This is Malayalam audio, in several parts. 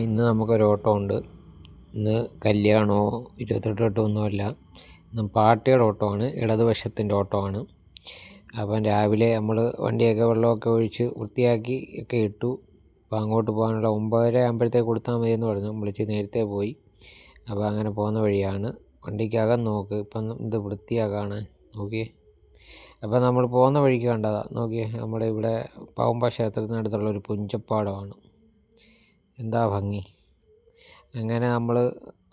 ഇന്ന് നമുക്കൊരു ഓട്ടം ഉണ്ട്. ഇന്ന് കല്യാണമോ 28 ഒന്നുമല്ല, ഇന്ന് പാർട്ടിയുടെ ഓട്ടമാണ്, ഇടതുപക്ഷത്തിൻ്റെ ഓട്ടമാണ്. അപ്പം രാവിലെ നമ്മൾ വണ്ടിയൊക്കെ വെള്ളമൊക്കെ ഒഴിച്ച് വൃത്തിയാക്കി ഒക്കെ ഇട്ടു. അപ്പോൾ അങ്ങോട്ട് പോകാനുള്ള 9:30 ആകുമ്പോഴത്തേക്ക് കൊടുത്താൽ മതിയെന്ന് പറഞ്ഞു. വിളിച്ച് നേരത്തെ പോയി. അപ്പോൾ അങ്ങനെ പോകുന്ന വഴിയാണ്. വണ്ടിക്കകം നോക്ക്, ഇപ്പം ഇത് വൃത്തിയാണ് കാണാൻ, നോക്കിയേ. അപ്പോൾ നമ്മൾ പോകുന്ന വഴിക്ക് കണ്ടതാണ്, നോക്കിയേ. നമ്മുടെ ഇവിടെ പാവുമ്പ ക്ഷേത്രത്തിനടുത്തുള്ളൊരു പുഞ്ചപ്പാടമാണ്. എന്താ ഭംഗി. അങ്ങനെ നമ്മൾ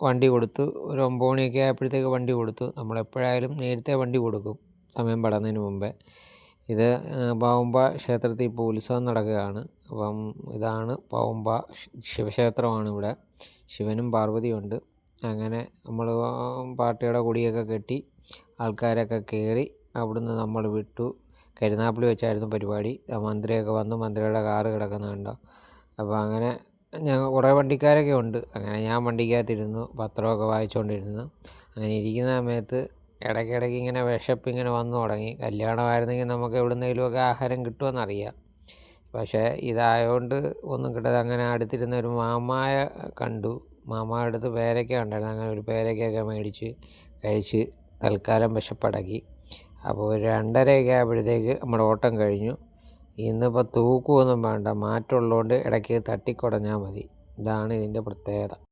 വണ്ടി കൊടുത്തു. ഒരു 9 മണിയൊക്കെ ആയപ്പോഴത്തേക്ക് വണ്ടി കൊടുത്തു. നമ്മളെപ്പോഴായാലും നേരത്തെ വണ്ടി കൊടുക്കും, സമയം പെടുന്നതിന് മുമ്പേ. ഇത് പാവുമ്പ ക്ഷേത്രത്തിൽ ഇപ്പോൾ ഉത്സവം നടക്കുകയാണ്. അപ്പം ഇതാണ് പാവുമ്പ ശിവക്ഷേത്രമാണ്. ഇവിടെ ശിവനും പാർവതിയും ഉണ്ട്. അങ്ങനെ നമ്മൾ പാർട്ടിയുടെ കൊടിയൊക്കെ കെട്ടി ആൾക്കാരൊക്കെ കയറി അവിടുന്ന് നമ്മൾ വിട്ടു. കരുനാഗപ്പള്ളി വെച്ചായിരുന്നു പരിപാടി. മന്ത്രിയൊക്കെ വന്നു, മന്ത്രിയുടെ കാറ് കിടക്കുന്നത് കണ്ടോ. അപ്പോൾ അങ്ങനെ ഞങ്ങൾ കുറേ വണ്ടിക്കാരൊക്കെ ഉണ്ട്. അങ്ങനെ ഞാൻ വണ്ടിക്കകത്തിരുന്നു, പത്രമൊക്കെ വായിച്ചുകൊണ്ടിരുന്നു. അങ്ങനെ ഇരിക്കുന്ന സമയത്ത് ഇടയ്ക്കിടയ്ക്ക് ഇങ്ങനെ വിശപ്പിങ്ങനെ വന്നു തുടങ്ങി. കല്യാണമായിരുന്നെങ്കിൽ നമുക്ക് എവിടുന്നേലുമൊക്കെ ആഹാരം കിട്ടുമെന്നറിയാം. പക്ഷേ ഇതായതുകൊണ്ട് ഒന്നും കിട്ടാതെ അങ്ങനെ അടുത്തിരുന്ന ഒരു മാമായ കണ്ടു. മാമായ അടുത്ത് പേരയ്ക്ക ഉണ്ടായിരുന്നു. അങ്ങനെ ഒരു പേരയ്ക്കൊക്കെ മേടിച്ച് കഴിച്ച് തൽക്കാലം വിശപ്പടക്കി. അപ്പോൾ ഒരു 2:30 ആയപ്പോഴത്തേക്ക് നമ്മുടെ ഓട്ടം കഴിഞ്ഞു. ഇന്നിപ്പോൾ തൂക്കമൊന്നും വേണ്ട, മാറ്റമുള്ളതുകൊണ്ട് ഇടയ്ക്ക് തട്ടിക്കുടഞ്ഞാൽ മതി. ഇതാണ് ഇതിൻ്റെ പ്രത്യേകത.